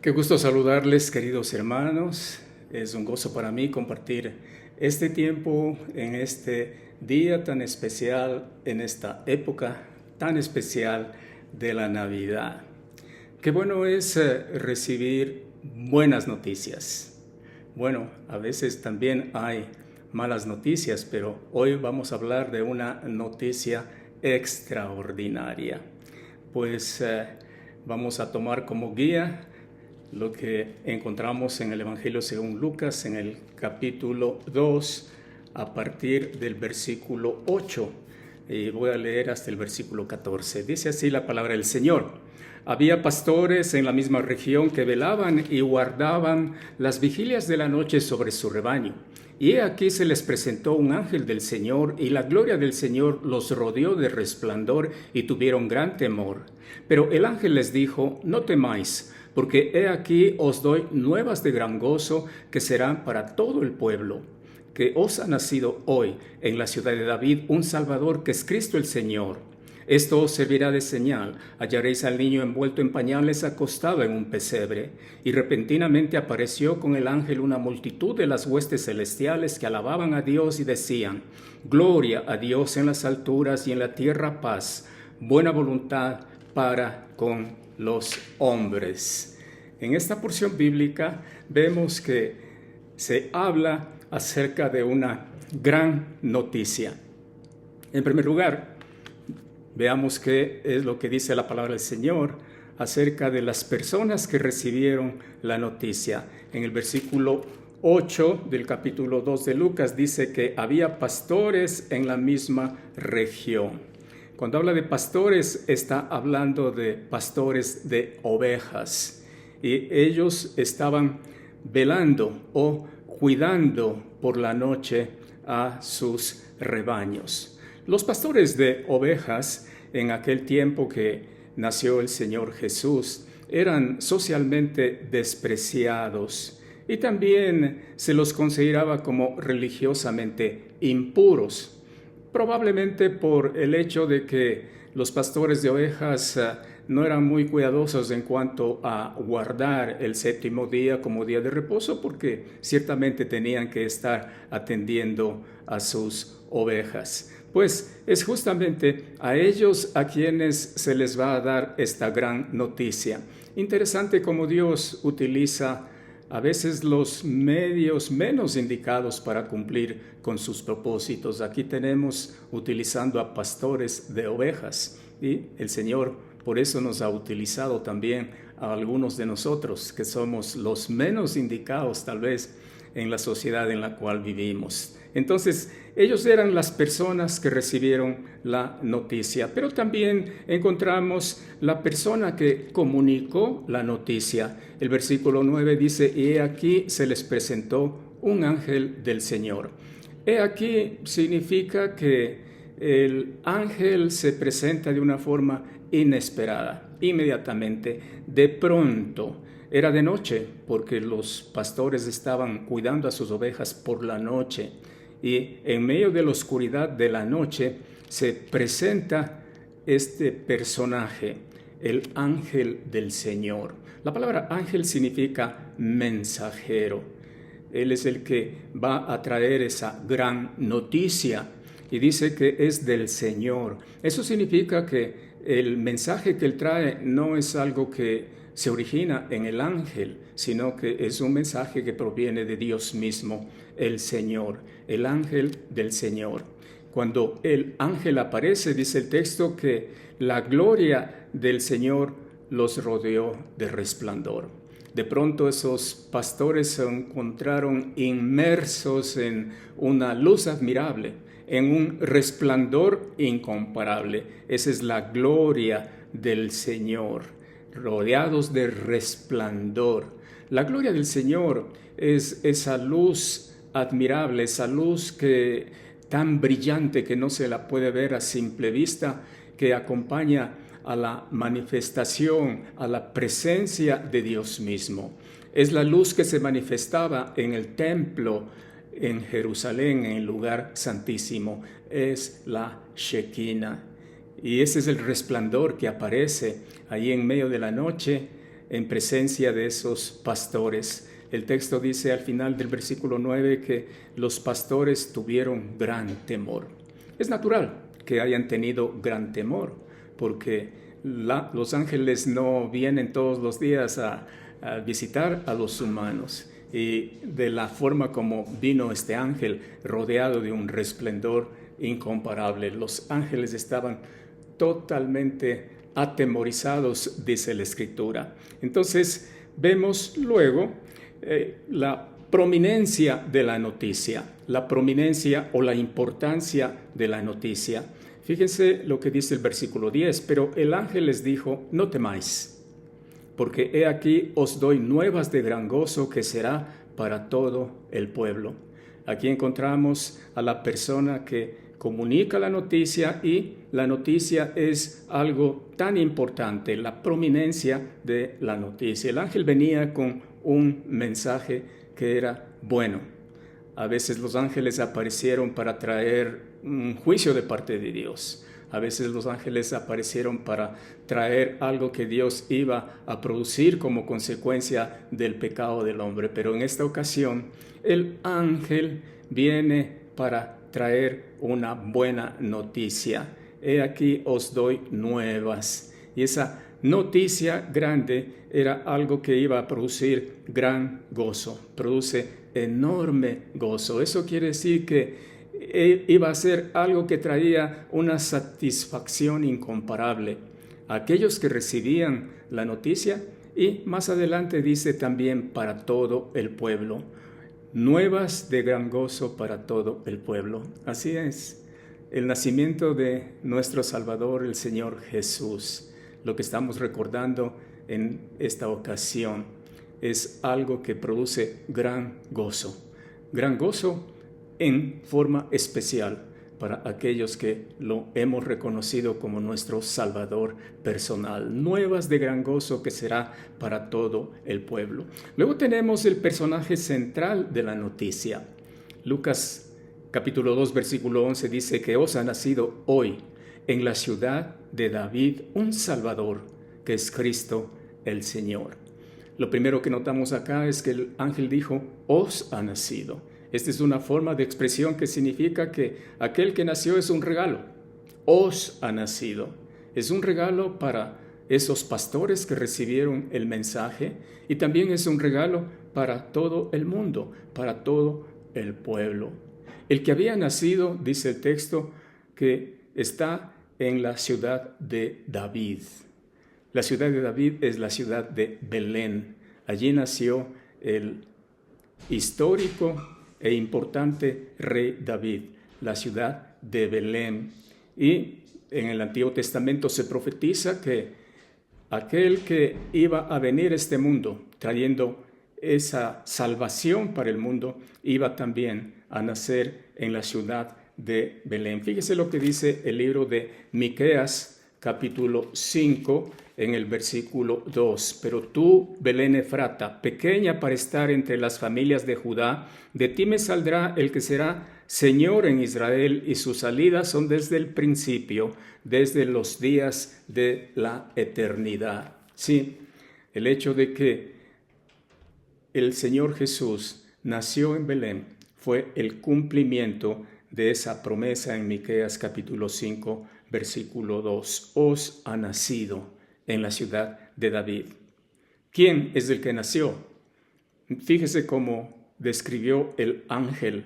Qué gusto saludarles, queridos hermanos. Es un gozo para mí compartir este tiempo en este día tan especial, en esta época tan especial de la Navidad. Qué bueno es recibir buenas noticias. Bueno, a veces también hay malas noticias, pero hoy vamos a hablar de una noticia extraordinaria. Pues vamos a tomar como guía lo que encontramos en el Evangelio según Lucas, en el capítulo 2, a partir del versículo 8. Y voy a leer hasta el versículo 14. Dice así la palabra del Señor. Había pastores en la misma región que velaban y guardaban las vigilias de la noche sobre su rebaño. Y he aquí se les presentó un ángel del Señor, y la gloria del Señor los rodeó de resplandor, y tuvieron gran temor. Pero el ángel les dijo: no temáis, porque he aquí os doy nuevas de gran gozo, que serán para todo el pueblo, que os ha nacido hoy en la ciudad de David un Salvador, que es Cristo el Señor. Esto os servirá de señal: hallaréis al niño envuelto en pañales, acostado en un pesebre. Y repentinamente apareció con el ángel una multitud de las huestes celestiales que alababan a Dios y decían: gloria a Dios en las alturas, y en la tierra paz, buena voluntad para con los hombres. En esta porción bíblica vemos que se habla acerca de una gran noticia. En primer lugar, veamos qué es lo que dice la palabra del Señor acerca de las personas que recibieron la noticia. En el versículo 8 del capítulo 2 de Lucas dice que había pastores en la misma región. Cuando habla de pastores, está hablando de pastores de ovejas. Y ellos estaban velando o cuidando por la noche a sus rebaños. Los pastores de ovejas, en aquel tiempo que nació el Señor Jesús, eran socialmente despreciados y también se los consideraba como religiosamente impuros. Probablemente por el hecho de que los pastores de ovejas no eran muy cuidadosos en cuanto a guardar el séptimo día como día de reposo, porque ciertamente tenían que estar atendiendo a sus ovejas. Pues es justamente a ellos a quienes se les va a dar esta gran noticia. Interesante cómo Dios utiliza a veces los medios menos indicados para cumplir con sus propósitos. Aquí tenemos utilizando a pastores de ovejas, y el Señor por eso nos ha utilizado también a algunos de nosotros, que somos los menos indicados tal vez en la sociedad en la cual vivimos. Entonces, ellos eran las personas que recibieron la noticia, pero también encontramos la persona que comunicó la noticia. El versículo 9 dice: y he aquí se les presentó un ángel del Señor. He aquí significa que el ángel se presenta de una forma inesperada, inmediatamente, de pronto. Era de noche, porque los pastores estaban cuidando a sus ovejas por la noche. Y en medio de la oscuridad de la noche se presenta este personaje, el ángel del Señor. La palabra ángel significa mensajero. Él es el que va a traer esa gran noticia y dice que es del Señor. Eso significa que el mensaje que él trae no es algo que se origina en el ángel, sino que es un mensaje que proviene de Dios mismo, el Señor, el ángel del Señor. Cuando el ángel aparece, dice el texto que la gloria del Señor los rodeó de resplandor. De pronto esos pastores se encontraron inmersos en una luz admirable, en un resplandor incomparable. Esa es la gloria del Señor, rodeados de resplandor. La gloria del Señor es esa luz admirable, esa luz tan brillante que no se la puede ver a simple vista, que acompaña a la manifestación, a la presencia de Dios mismo. Es la luz que se manifestaba en el templo en Jerusalén, en el lugar santísimo. Es la Shekinah. Y ese es el resplandor que aparece ahí en medio de la noche en presencia de esos pastores. El texto dice al final del versículo 9 que los pastores tuvieron gran temor. Es natural que hayan tenido gran temor, porque los ángeles no vienen todos los días a visitar a los humanos. Y de la forma como vino este ángel, rodeado de un resplendor incomparable, los ángeles estaban totalmente atemorizados, dice la Escritura. Entonces vemos luego la prominencia de la noticia, la prominencia o la importancia de la noticia. Fíjense lo que dice el versículo 10, pero el ángel les dijo, no temáis, porque he aquí os doy nuevas de gran gozo que será para todo el pueblo. Aquí encontramos a la persona que comunica la noticia, y la noticia es algo tan importante, la prominencia de la noticia. El ángel venía con un mensaje que era bueno. A veces los ángeles aparecieron para traer un juicio de parte de Dios. A veces los ángeles aparecieron para traer algo que Dios iba a producir como consecuencia del pecado del hombre. Pero en esta ocasión, el ángel viene para traer una buena noticia. He aquí os doy nuevas. Y esa noticia grande era algo que iba a producir gran gozo. Produce enorme gozo. Eso quiere decir que iba a ser algo que traía una satisfacción incomparable a aquellos que recibían la noticia, y más adelante dice también para todo el pueblo. Nuevas de gran gozo para todo el pueblo. Así es, el nacimiento de nuestro Salvador, el Señor Jesús, lo que estamos recordando en esta ocasión, es algo que produce gran gozo en forma especial para aquellos que lo hemos reconocido como nuestro Salvador personal. Nuevas de gran gozo que será para todo el pueblo. Luego tenemos el personaje central de la noticia. Lucas capítulo 2 versículo 11 dice que os ha nacido hoy en la ciudad de David un Salvador, que es Cristo el Señor. Lo primero que notamos acá es que el ángel dijo, os ha nacido. Esta es una forma de expresión que significa que aquel que nació es un regalo. Os ha nacido. Es un regalo para esos pastores que recibieron el mensaje, y también es un regalo para todo el mundo, para todo el pueblo. El que había nacido, dice el texto, que está en la ciudad de David. La ciudad de David es la ciudad de Belén. Allí nació el histórico e importante rey David, la ciudad de Belén. Y en el Antiguo Testamento se profetiza que aquel que iba a venir a este mundo trayendo esa salvación para el mundo, iba también a nacer en la ciudad de Belén. Fíjese lo que dice el libro de Miqueas, capítulo 5, en el versículo 2. Pero tú, Belén Efrata, pequeña para estar entre las familias de Judá, de ti me saldrá el que será Señor en Israel, y sus salidas son desde el principio, desde los días de la eternidad. Sí, el hecho de que el Señor Jesús nació en Belén fue el cumplimiento de esa promesa en Miqueas capítulo 5, versículo 2. Os ha nacido en la ciudad de David. ¿Quién es el que nació? Fíjese cómo describió el ángel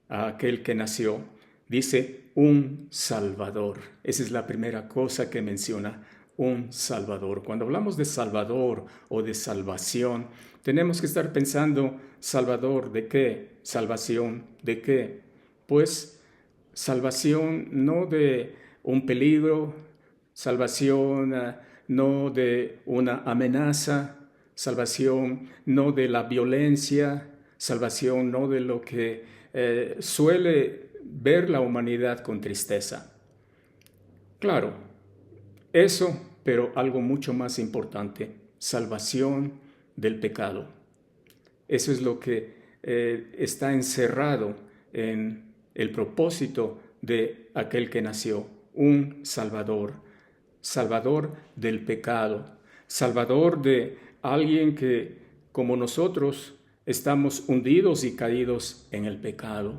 a aquel que nació. Dice, un Salvador. Esa es la primera cosa que menciona, un Salvador. Cuando hablamos de Salvador o de salvación, tenemos que estar pensando, ¿Salvador de qué? ¿Salvación de qué? Pues salvación no de un peligro, salvación no de una amenaza, salvación no de la violencia, salvación no de lo que suele ver la humanidad con tristeza. Claro, eso, pero algo mucho más importante, salvación del pecado. Eso es lo que está encerrado en el propósito de aquel que nació, un Salvador, Salvador del pecado, Salvador de alguien que, como nosotros, estamos hundidos y caídos en el pecado.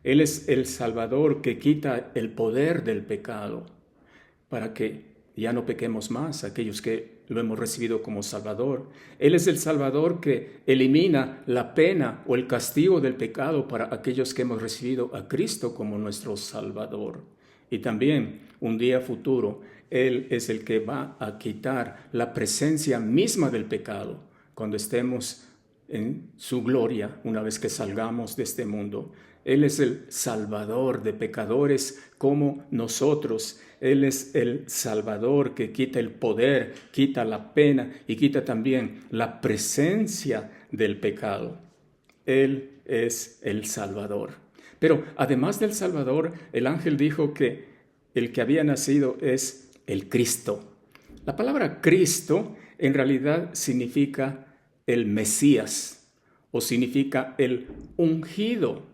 Él es el Salvador que quita el poder del pecado para que ya no pequemos más, aquellos que lo hemos recibido como Salvador. Él es el Salvador que elimina la pena o el castigo del pecado para aquellos que hemos recibido a Cristo como nuestro Salvador. Y también, un día futuro, Él es el que va a quitar la presencia misma del pecado cuando estemos en su gloria una vez que salgamos de este mundo. Él es el Salvador de pecadores como nosotros. Él es el Salvador que quita el poder, quita la pena y quita también la presencia del pecado. Él es el Salvador. Pero además del Salvador, el ángel dijo que el que había nacido es el Cristo. La palabra Cristo en realidad significa el Mesías o significa el ungido.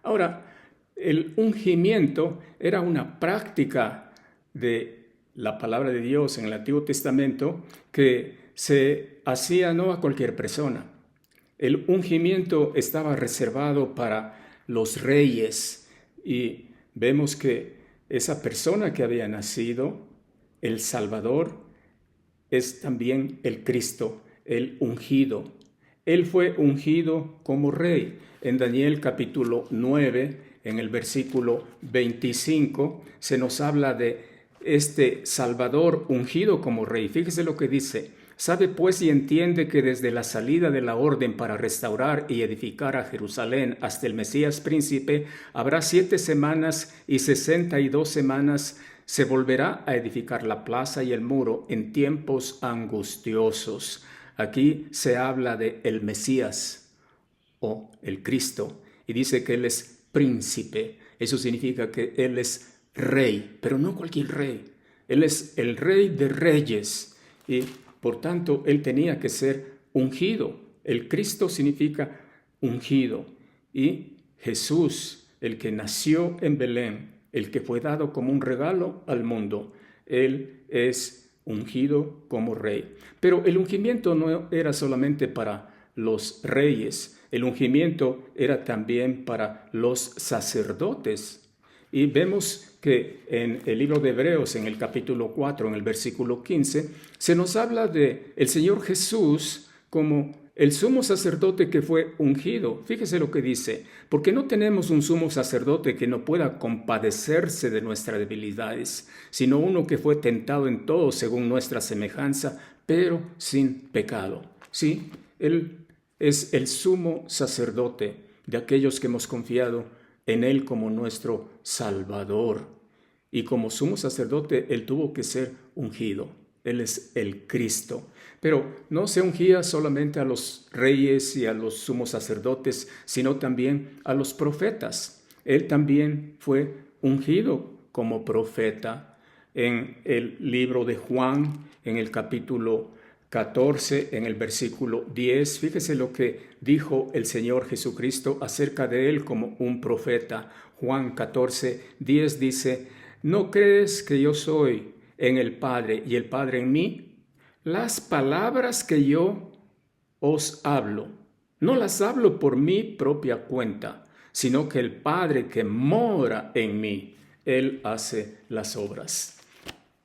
Ahora, el ungimiento era una práctica de la palabra de Dios en el Antiguo Testamento que se hacía no a cualquier persona. El ungimiento estaba reservado para los reyes y vemos que esa persona que había nacido, el Salvador, es también el Cristo, el ungido. Él fue ungido como rey. En Daniel capítulo 9, en el versículo 25, se nos habla de este Salvador ungido como rey. Fíjese lo que dice: sabe pues y entiende que desde la salida de la orden para restaurar y edificar a Jerusalén hasta el Mesías príncipe, habrá 7 semanas y 62 semanas se volverá a edificar la plaza y el muro en tiempos angustiosos. Aquí se habla de el Mesías o el Cristo y dice que Él es príncipe. Eso significa que Él es rey, pero no cualquier rey. Él es el Rey de Reyes y por tanto Él tenía que ser ungido. El Cristo significa ungido y Jesús, el que nació en Belén, el que fue dado como un regalo al mundo, Él es ungido como rey. Pero el ungimiento no era solamente para los reyes, el ungimiento era también para los sacerdotes. Y vemos que en el libro de Hebreos, en el capítulo 4, en el versículo 15, se nos habla de el Señor Jesús como el sumo sacerdote que fue ungido. Fíjese lo que dice: porque no tenemos un sumo sacerdote que no pueda compadecerse de nuestras debilidades, sino uno que fue tentado en todo según nuestra semejanza, pero sin pecado. Sí, Él es el sumo sacerdote de aquellos que hemos confiado en Él como nuestro Salvador. Y como sumo sacerdote, Él tuvo que ser ungido. Él es el Cristo. Pero no se ungía solamente a los reyes y a los sumos sacerdotes, sino también a los profetas. Él también fue ungido como profeta. En el libro de Juan, en el capítulo 14, en el versículo 10, fíjese lo que dijo el Señor Jesucristo acerca de Él como un profeta. Juan 14, 10 dice: ¿no crees que yo soy en el Padre y el Padre en mí? Las palabras que yo os hablo, no las hablo por mi propia cuenta, sino que el Padre que mora en mí, Él hace las obras.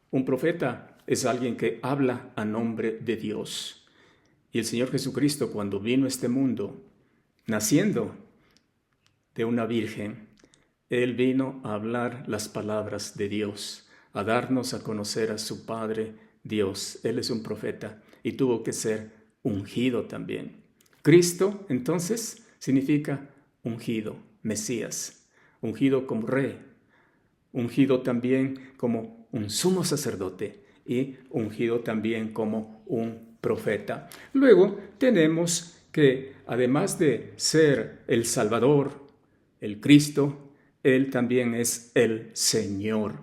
Un profeta es alguien que habla a nombre de Dios. Y el Señor Jesucristo, cuando vino a este mundo, naciendo de una virgen, Él vino a hablar las palabras de Dios, a darnos a conocer a su Padre Dios. Él es un profeta y tuvo que ser ungido también. Cristo, entonces, significa ungido, Mesías, ungido como rey, ungido también como un sumo sacerdote y ungido también como un profeta. Luego tenemos que, además de ser el Salvador, el Cristo, Él también es el Señor.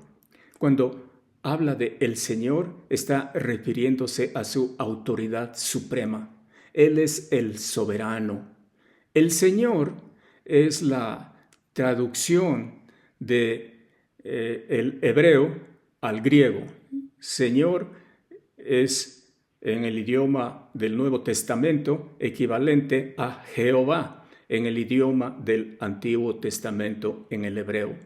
Cuando habla de el Señor, está refiriéndose a su autoridad suprema. Él es el soberano. El Señor es la traducción de el hebreo al griego. Señor es en el idioma del Nuevo Testamento, equivalente a Jehová en el idioma del Antiguo Testamento en el hebreo.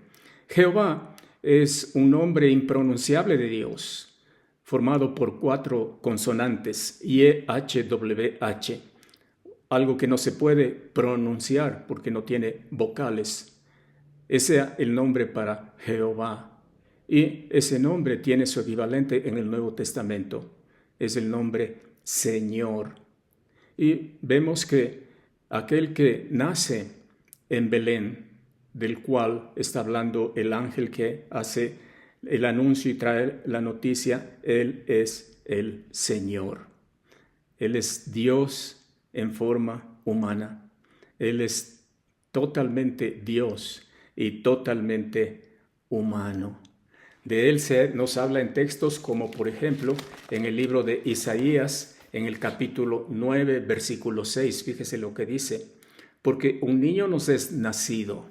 Jehová es un nombre impronunciable de Dios, formado por 4 consonantes, YHWH, algo que no se puede pronunciar porque no tiene vocales. Ese es el nombre para Jehová. Y ese nombre tiene su equivalente en el Nuevo Testamento. Es el nombre Señor. Y vemos que aquel que nace en Belén, del cual está hablando el ángel que hace el anuncio y trae la noticia, Él es el Señor. Él es Dios en forma humana. Él es totalmente Dios y totalmente humano. De Él nos habla en textos como, por ejemplo, en el libro de Isaías, en el capítulo 9, versículo 6. Fíjese lo que dice. Porque un niño nos es nacido.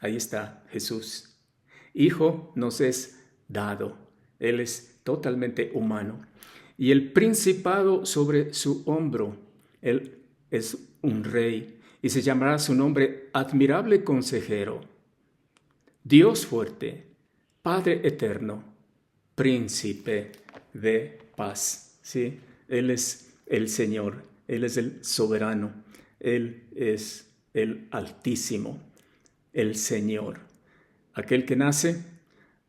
Ahí está Jesús. Hijo nos es dado. Él es totalmente humano. Y el principado sobre su hombro. Él es un rey. Y se llamará su nombre Admirable Consejero, Dios Fuerte, Padre Eterno, Príncipe de Paz. ¿Sí? Él es el Señor. Él es el soberano. Él es el Altísimo, el Señor. Aquel que nace,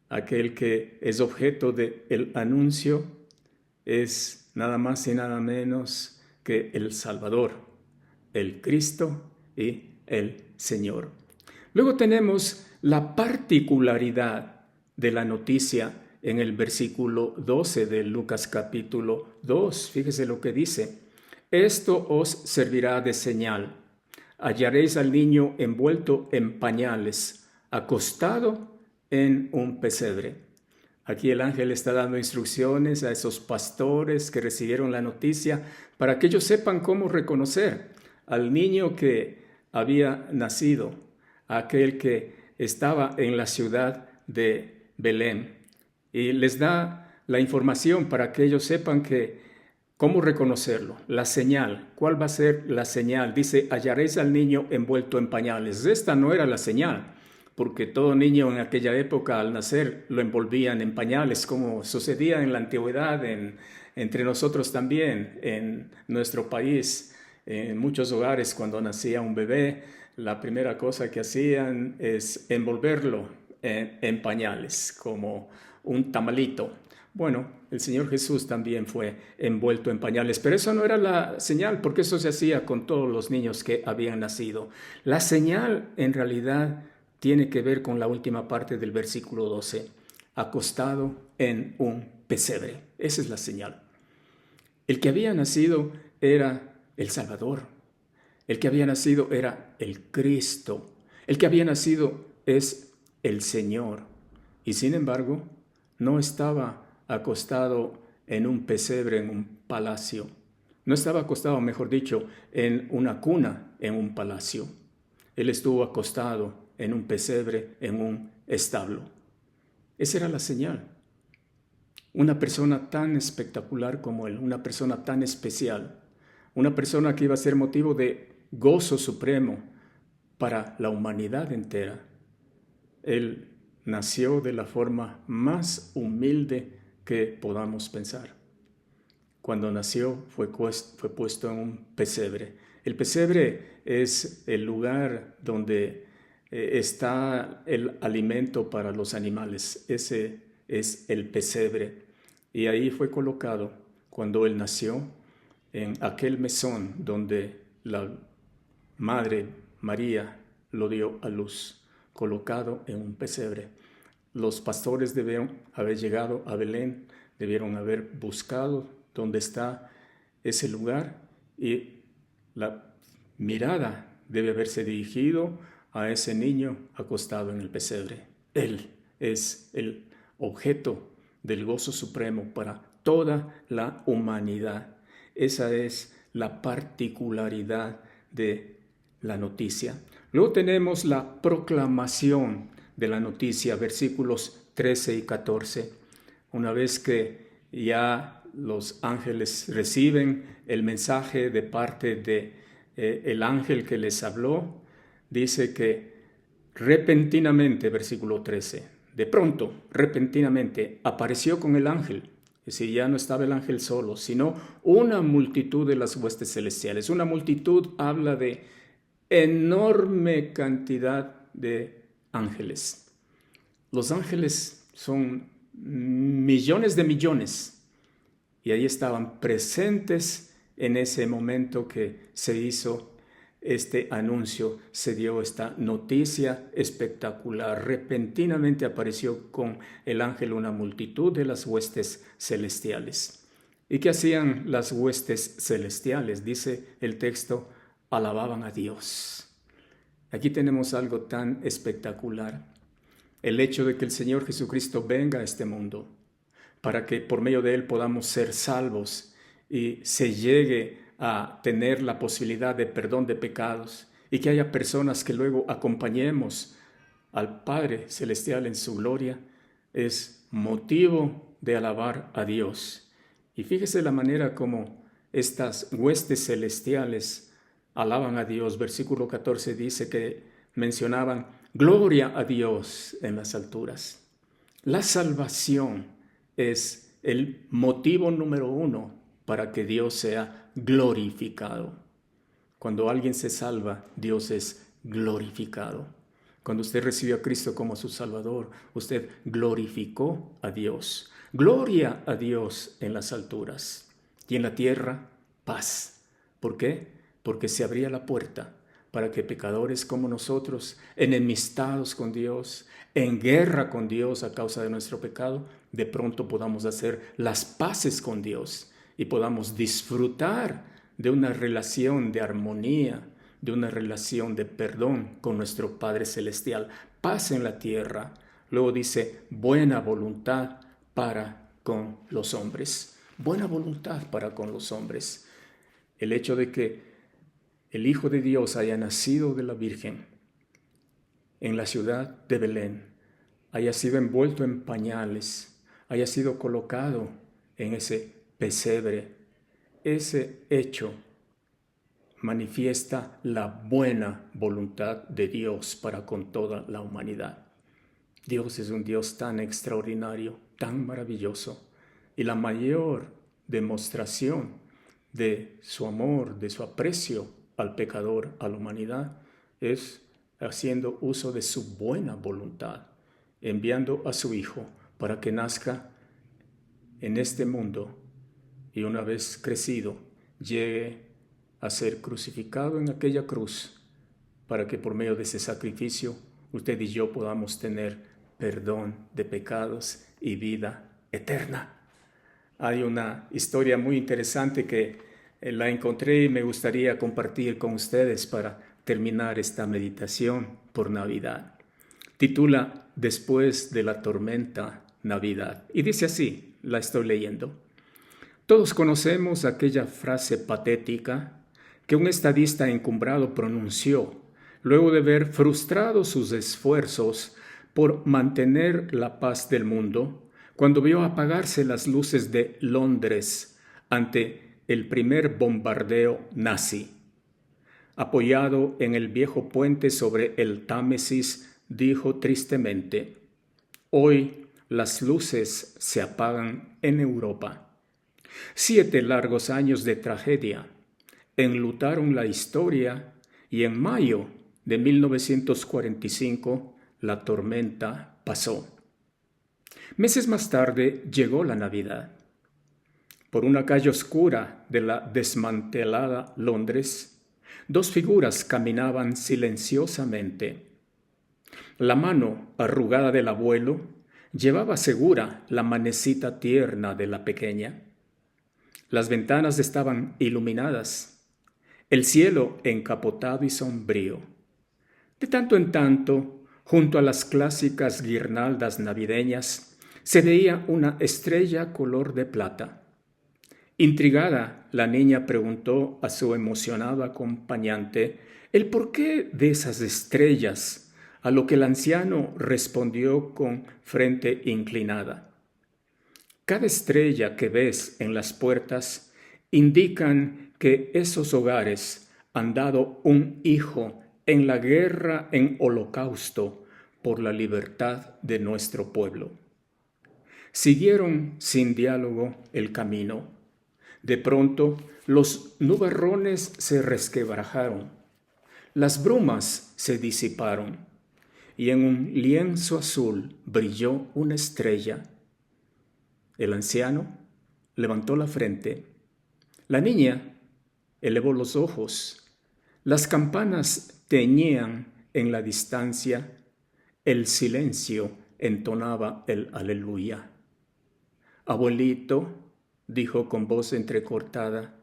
aquel que es objeto del anuncio, es nada más y nada menos que el Salvador, el Cristo y el Señor. Luego tenemos la particularidad de la noticia en el versículo 12 de Lucas capítulo 2. Fíjese lo que dice. Esto os servirá de señal. Hallaréis al niño envuelto en pañales, acostado en un pesebre. Aquí el ángel está dando instrucciones a esos pastores que recibieron la noticia para que ellos sepan cómo reconocer al niño que había nacido, aquel que estaba en la ciudad de Belén. Y les da la información para que ellos sepan cómo reconocerlo, la señal. ¿Cuál va a ser la señal? Dice, hallaréis al niño envuelto en pañales. Esta no era la señal, porque todo niño en aquella época al nacer lo envolvían en pañales, como sucedía en la antigüedad, entre nosotros también, en nuestro país. En muchos hogares, cuando nacía un bebé, la primera cosa que hacían es envolverlo en pañales, como un tamalito. Bueno, el Señor Jesús también fue envuelto en pañales, pero eso no era la señal, porque eso se hacía con todos los niños que habían nacido. La señal, en realidad, tiene que ver con la última parte del versículo 12, acostado en un pesebre. Esa es la señal. El que había nacido era el Salvador. El que había nacido era el Cristo. El que había nacido es el Señor. Y sin embargo, no estaba acostado en un pesebre, en un palacio. No estaba acostado, mejor dicho, en una cuna, en un palacio. Él estuvo acostado en un pesebre, en un establo. Esa era la señal. Una persona tan espectacular como él, una persona tan especial, una persona que iba a ser motivo de gozo supremo para la humanidad entera. Él nació de la forma más humilde que podamos pensar. Cuando nació fue puesto en un pesebre. El pesebre es el lugar donde está el alimento para los animales. Ese es el pesebre. Y ahí fue colocado cuando él nació, en aquel mesón donde la Madre María lo dio a luz, colocado en un pesebre. Los pastores debieron haber llegado a Belén, debieron haber buscado dónde está ese lugar y la mirada debe haberse dirigido a ese niño acostado en el pesebre. Él es el objeto del gozo supremo para toda la humanidad. Esa es la particularidad de la noticia. Luego tenemos la proclamación de la noticia, versículos 13 y 14. Una vez que ya los ángeles reciben el mensaje de parte de el ángel que les habló. Dice que repentinamente, versículo 13, de pronto, repentinamente, apareció con el ángel. Es decir, ya no estaba el ángel solo, sino una multitud de las huestes celestiales. Una multitud habla de enorme cantidad de ángeles. Los ángeles son millones de millones, y ahí estaban presentes en ese momento que se hizo este anuncio, se dio esta noticia espectacular. Repentinamente apareció con el ángel una multitud de las huestes celestiales. ¿Y qué hacían las huestes celestiales? Dice el texto, alababan a Dios. Aquí tenemos algo tan espectacular. El hecho de que el Señor Jesucristo venga a este mundo para que por medio de Él podamos ser salvos y se llegue a tener la posibilidad de perdón de pecados y que haya personas que luego acompañemos al Padre Celestial en su gloria, es motivo de alabar a Dios. Y fíjese la manera como estas huestes celestiales alaban a Dios. Versículo 14 dice que mencionaban gloria a Dios en las alturas. La salvación es el motivo número uno para que Dios sea glorificado. Cuando alguien se salva, Dios es glorificado. Cuando usted recibió a Cristo como su Salvador, usted glorificó a Dios. Gloria a Dios en las alturas y en la tierra, paz. ¿Por qué? Porque se abría la puerta para que pecadores como nosotros, enemistados con Dios, en guerra con Dios a causa de nuestro pecado, de pronto podamos hacer las paces con Dios y podamos disfrutar de una relación de armonía, de una relación de perdón con nuestro Padre Celestial. Paz en la tierra. Luego dice, buena voluntad para con los hombres. Buena voluntad para con los hombres. El hecho de que el Hijo de Dios haya nacido de la Virgen en la ciudad de Belén, haya sido envuelto en pañales, haya sido colocado en ese pesebre, ese hecho manifiesta la buena voluntad de Dios para con toda la humanidad. Dios es un Dios tan extraordinario, tan maravilloso, y la mayor demostración de su amor, de su aprecio al pecador, a la humanidad, es haciendo uso de su buena voluntad, enviando a su Hijo para que nazca en este mundo y una vez crecido llegue a ser crucificado en aquella cruz para que por medio de ese sacrificio usted y yo podamos tener perdón de pecados y vida eterna. Hay una historia muy interesante que la encontré y me gustaría compartir con ustedes para terminar esta meditación por Navidad. Titula Después de la tormenta, Navidad. Y dice así, la estoy leyendo. Todos conocemos aquella frase patética que un estadista encumbrado pronunció luego de ver frustrados sus esfuerzos por mantener la paz del mundo, cuando vio apagarse las luces de Londres ante el primer bombardeo nazi. Apoyado en el viejo puente sobre el Támesis, dijo tristemente, «Hoy las luces se apagan en Europa». 7 largos años de tragedia enlutaron la historia y en mayo de 1945 la tormenta pasó. Meses más tarde llegó la Navidad. Por una calle oscura de la desmantelada Londres, 2 figuras caminaban silenciosamente. La mano arrugada del abuelo llevaba segura la manecita tierna de la pequeña. Las ventanas estaban iluminadas, el cielo encapotado y sombrío. De tanto en tanto, junto a las clásicas guirnaldas navideñas, se veía una estrella color de plata. Intrigada, la niña preguntó a su emocionado acompañante el porqué de esas estrellas, a lo que el anciano respondió con frente inclinada. Cada estrella que ves en las puertas indican que esos hogares han dado un hijo en la guerra en holocausto por la libertad de nuestro pueblo. Siguieron sin diálogo el camino. De pronto, los nubarrones se resquebrajaron, las brumas se disiparon y en un lienzo azul brilló una estrella. El anciano levantó la frente. La niña elevó los ojos. Las campanas tañían en la distancia. El silencio entonaba el aleluya. Abuelito, dijo con voz entrecortada,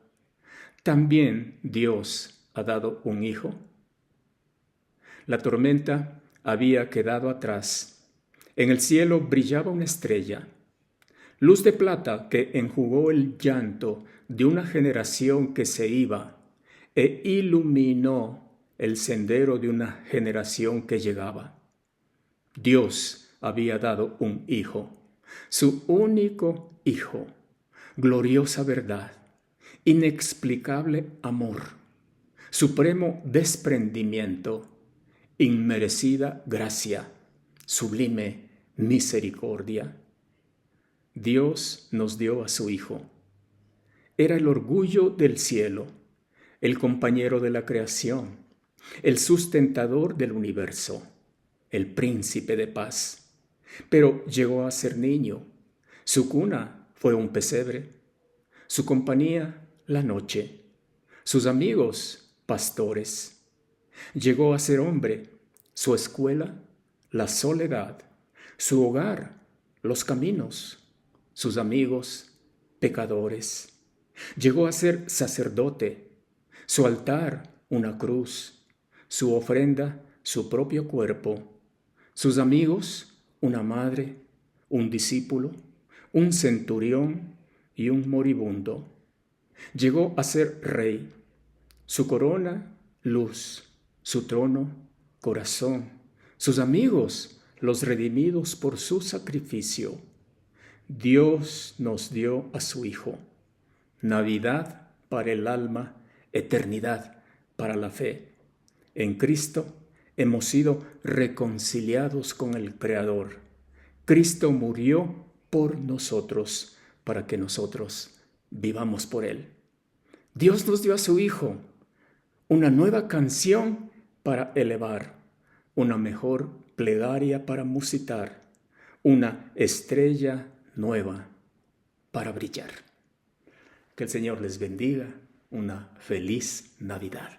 ¿también Dios ha dado un hijo? La tormenta había quedado atrás. En el cielo brillaba una estrella, luz de plata que enjugó el llanto de una generación que se iba e iluminó el sendero de una generación que llegaba. Dios había dado un hijo, su único hijo, gloriosa verdad, inexplicable amor, supremo desprendimiento, inmerecida gracia, sublime misericordia. Dios nos dio a su Hijo. Era el orgullo del cielo, el compañero de la creación, el sustentador del universo, el príncipe de paz. Pero llegó a ser niño. Su cuna fue un pesebre, su compañía la noche, sus amigos pastores. Llegó a ser hombre, su escuela la soledad, su hogar los caminos, sus amigos pecadores. Llegó a ser sacerdote, su altar una cruz, su ofrenda su propio cuerpo, sus amigos una madre, un discípulo, un centurión y un moribundo. Llegó a ser rey, su corona luz, su trono corazón, sus amigos los redimidos por su sacrificio. Dios nos dio a su Hijo, Navidad para el alma, eternidad para la fe. En Cristo hemos sido reconciliados con el Creador. Cristo murió por nosotros para que nosotros vivamos por Él. Dios nos dio a su Hijo, una nueva canción para elevar, una mejor plegaria para musitar, una estrella nueva para brillar. Que el Señor les bendiga. Una feliz Navidad.